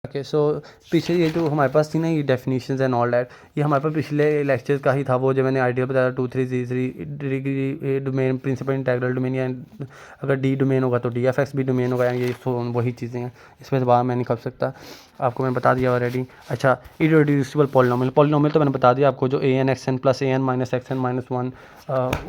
Okay so पिछले ये जो हमारे पास थी ना ये डेफिनेशंस एंड ऑल दैट, ये हमारे पास पिछले लेक्चर का ही था, वो जो मैंने आइडिया बताया 2 3 degree domain, principal integral domain, या अगर डी डोमेन होगा तो डी एफ एक्स भी डोमेन होगा, ये वही चीज़ें हैं, इसमें से बाहर मैं नहीं कर सकता, आपको मैंने बता दिया ऑलरेडी। अच्छा, इररेड्यूसिबल पॉलिनोमियल तो मैंने बता दिया आपको, जो a n x n plus a n minus x n minus one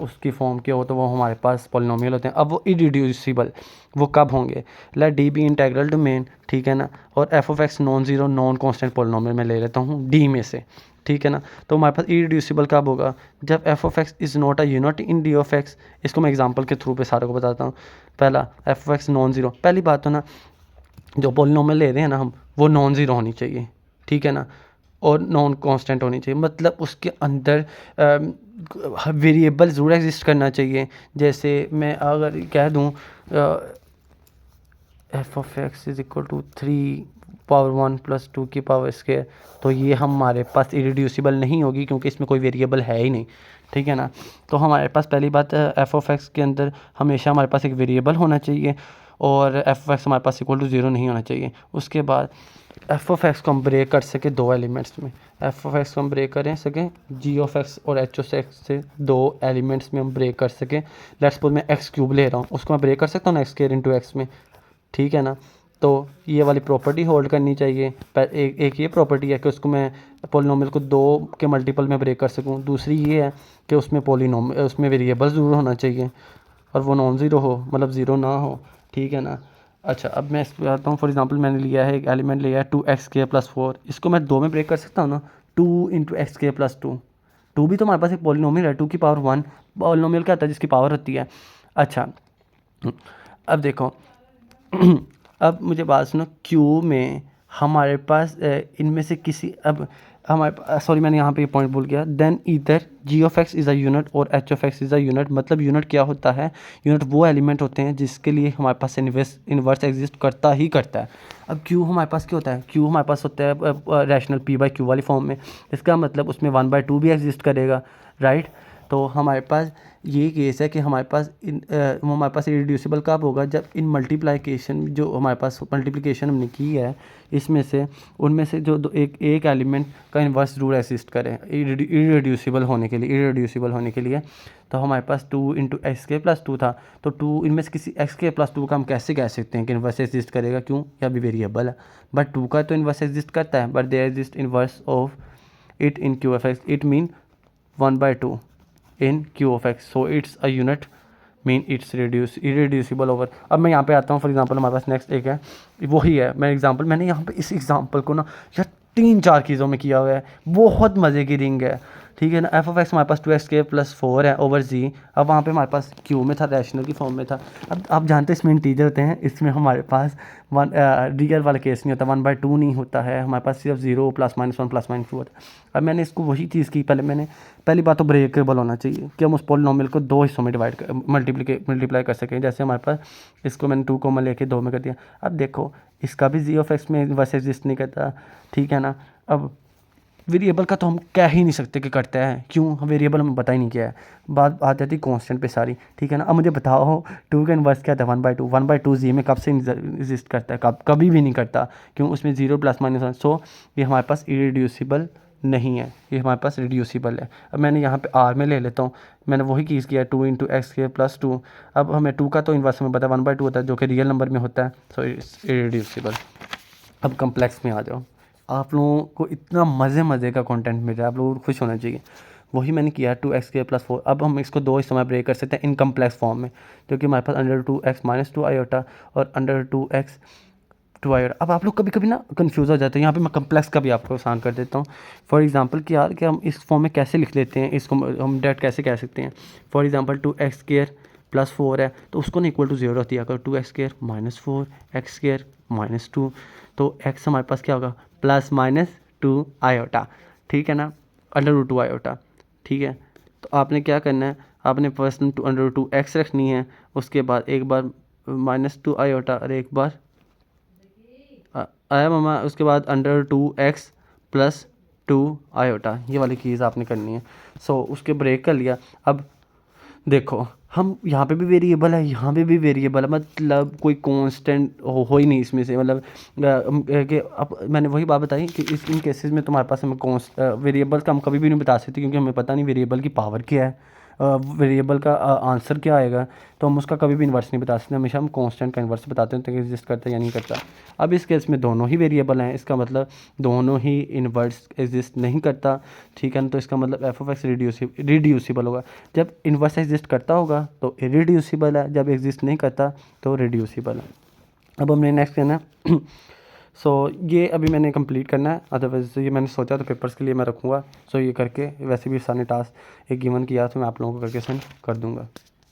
उसकी फॉर्म के हो तो वो हमारे पास पॉलिनोमियल होते हैं। अब वो इररेड्यूसिबल वो कब होंगे, let d be integral domain, ठीक है ना, और f of x non zero non constant polynomial मैं ले लेता हूँ डी में से, ठीक है ना। तो हमारे पास इररेड्यूसिबल कब होगा, जब F of x is not a unit in D of x. इसको मैं एग्जांपल के थ्रू पे सारे को बताता हूँ। पहला, F of x non zero, पहली बात तो ना जो पॉलिनोमियल ले रहे हैं ना हम, वो नॉन ज़ीरो होनी चाहिए, ठीक है ना, और नॉन कांस्टेंट होनी चाहिए, मतलब उसके अंदर वेरिएबल ज़रूर एग्जिस्ट करना चाहिए। जैसे मैं अगर कह दूँ f of x is equal to 3 power 1 plus 2 की पावर स्क्वायर, तो ये हमारे पास इरिड्यूसिबल नहीं होगी क्योंकि इसमें कोई वेरिएबल है ही नहीं, ठीक है ना। तो हमारे पास पहली बात एफ ऑफ एक्स के अंदर हमेशा हमारे पास एक वेरिएबल होना चाहिए, और एफ ऑफ एक्स हमारे पास इक्वल टू 0 नहीं होना चाहिए। उसके बाद एफ ऑफ एक्स को हम ब्रेक कर सके दो एलिमेंट्स में, एफ ऑफ एक्स को हम ब्रेक करें सकें जी ऑफ एक्स और एच ऑफ एक्स से दो एलिमेंट्स में हम ब्रेक कर सकें। लेट्स सपोज मैं एक्स क्यूब ले रहा हूँ, उसको मैं ब्रेक कर सकता हूँ ना एक्स स्क्वायर इंटू एक्स में, ठीक है ना। तो ये वाली प्रॉपर्टी होल्ड करनी चाहिए। एक ये प्रॉपर्टी है कि उसको मैं पॉलिनोमियल को 2 के मल्टीपल में ब्रेक कर सकूं। दूसरी ये है कि उसमें वेरिएबल ज़रूर होना चाहिए और वो नॉन ज़ीरो हो, मतलब ज़ीरो ना हो, ठीक है ना। अच्छा, अब मैं इसको आता हूँ। फॉर एग्जांपल मैंने लिया है एक एलिमेंट लिया है 2x² + 4, इसको मैं 2 में ब्रेक कर सकता हूँ ना, 2 इंटू x²+2। 2 भी तो हमारे पास एक पॉलिनोमियल है, 2 की पावर 1 पॉलिनोमियल क्या होता है जिसकी पावर होती है। अच्छा, अब देखो अब मुझे बात सुनो, क्यू में हमारे पास इनमें से किसी, अब हमारे पास, सॉरी मैंने यहाँ पे ये पॉइंट भूल गया, then either g of x is a unit और h of x is a unit. मतलब यूनिट क्या होता है, यूनिट वो एलिमेंट होते हैं जिसके लिए हमारे पास इन्वर्स एग्जिस्ट करता ही करता है। अब क्यू हमारे पास क्या होता है, क्यू हमारे पास होता है रैशनल पी बाई क्यू वाली फॉर्म में, इसका मतलब उसमें 1/2 भी एग्जिस्ट करेगा, राइट। तो हमारे पास ये केस है कि हमारे पास इरिड्यूसिबल कब होगा, जब इन मल्टीप्लिकेशन, जो हमारे पास मल्टीप्लिकेशन हमने की है इसमें से, उनमें से जो एक एलिमेंट का इन्वर्स ज़रूर एग्जिस्ट करे इरिड्यूसिबल होने के लिए। तो हमारे पास 2 इंटू x² + 2 था, तो 2 इनमें से किसी x² + 2 का हम कैसे कह सकते हैं कि इन्वर्स एग्जिस्ट करेगा, क्यों, यह भी वेरिएबल है, बट 2 का तो इन्वर्स एग्जिस्ट करता है, but there exist inverse of it in q f x, it mean 1/2 in q of x, so it's a unit, mean it's irreducible over। अब मैं यहाँ पे आता हूँ, फॉर एग्जांपल हमारे पास नेक्स्ट एक है, वही है मैं एग्जांपल, मैंने यहाँ पे इस एग्जांपल को ना यार 3 4 चीज़ों में किया हुआ है, बहुत मज़े की रिंग है, ठीक है ना। एफ ऑफ एक्स हमारे पास 2x² + 4 है ओवर जी। अब वहाँ पे हमारे पास क्यू में था, रैशनल की फॉर्म में था। अब आप जानते हैं इसमें इंटीजर होते हैं, इसमें हमारे पास रियल वाला केस नहीं होता, 1/2 नहीं होता है, हमारे पास सिर्फ 0 +-1 +-2 होता है। अब मैंने इसको वही चीज़ की, पहली बात तो ब्रेकेबल होना चाहिए कि हम उस पॉलिनोमियल को 2 हिस्सों में मल्टीप्लाई कर सकें। जैसे हमारे पास इसको मैंने 2 कॉमन लेके 2 में कर दिया। अब देखो इसका भी जी ऑफ एक्स में इन्वर्स एग्जिस्ट नहीं करता, ठीक है ना। अब वेरिएबल का तो हम कह ही नहीं सकते कि करता है, क्यों, हम वेरिएबल हमें पता ही नहीं क्या है। बात आ जाती कांस्टेंट पे सारी, ठीक है ना। अब मुझे बताओ 2 का इन्वर्स क्या था, 1/2 जी में कब से एग्जिस्ट करता है, कभी भी नहीं करता, क्यों, उसमें 0 +-1। सो ये हमारे पास इरिड्यूसिबल नहीं है, ये हमारे पास रिड्यूसिबल है। अब मैंने यहाँ पे आर में ले लेता हूँ, मैंने वही चीज़ किया 2 इंटू x² + 2। अब हमें 2 का तो इन्वर्स में पता है 1/2 होता है, जो कि रियल नंबर में होता है, सो इट्स इरिड्यूसिबल। अब कम्प्लेक्स में आ जाओ, आप लोगों को इतना मज़े का कंटेंट मिल रहा है, आप लोगों को खुश होना चाहिए। वही मैंने किया 2x² + 4। अब हम इसको 2 हिस्सों में ब्रेक कर सकते हैं इन कम्प्लेक्स फॉर्म में, क्योंकि हमारे पास √2x - 2 आयोटा और √2x 2 आयोटा। अब आप लोग कभी कभी ना कंफ्यूज हो जाते हैं, यहाँ पे मैं कम्प्लेक्स का भी आपको आसान कर देता हूँ। फॉर एग्जांपल कि यार कि हम इस फॉर्म में कैसे लिख लेते हैं, इसको हम डायरेक्ट कैसे कह सकते हैं। फॉर एग्जांपल 2x² + 4 है, तो उसको ना इक्वल टू 0 होती है, अगर 2x² - 4 x² - 2, तो x हमारे पास क्या होगा, +-2 आयोटा, ठीक है ना, √2 आयोटा, ठीक है। तो आपने क्या करना है, आपने फर्स्ट √2x रखनी है, उसके बाद एक बार -2 आयोटा और एक बार आया मामा, उसके बाद √2x + 2 आयोटा, ये वाली चीज़ आपने करनी है। सो उसके ब्रेक कर लिया। अब देखो हम यहाँ पे भी वेरिएबल है, यहाँ पे भी वेरिएबल है, मतलब कोई कांस्टेंट हो ही नहीं इसमें से, मतलब कि अब मैंने वही बात बताई कि इन केसेस में तुम्हारे पास हमें वेरिएबल का हम कभी भी नहीं बता सकते, क्योंकि हमें पता नहीं वेरिएबल की पावर क्या है, वेरिएबल का आंसर क्या आएगा, तो हम उसका कभी भी इन्वर्स नहीं बता सकते। हमेशा हम कांस्टेंट का इन्वर्स बताते हैं, तो एग्जिस्ट करता है या नहीं करता। अब इस केस में दोनों ही वेरिएबल हैं, इसका मतलब दोनों ही इन्वर्स एग्जिस्ट नहीं करता, ठीक है ना। तो इसका मतलब एफ ऑफ एक्स रिड्यूसिबल होगा। जब इन्वर्स एग्जिस्ट करता होगा तो इरिड्यूसिबल है, जब एग्जिस्ट नहीं करता तो रिड्यूसिबल है। अब हमने नेक्स्ट करना है सो ये अभी मैंने कंप्लीट करना है, अदरवाइज़ ये मैंने सोचा तो पेपर्स के लिए मैं रखूँगा। सो ये करके वैसे भी सारे टास्क एक गिवन किया तो मैं आप लोगों को करके सेंड कर दूँगा।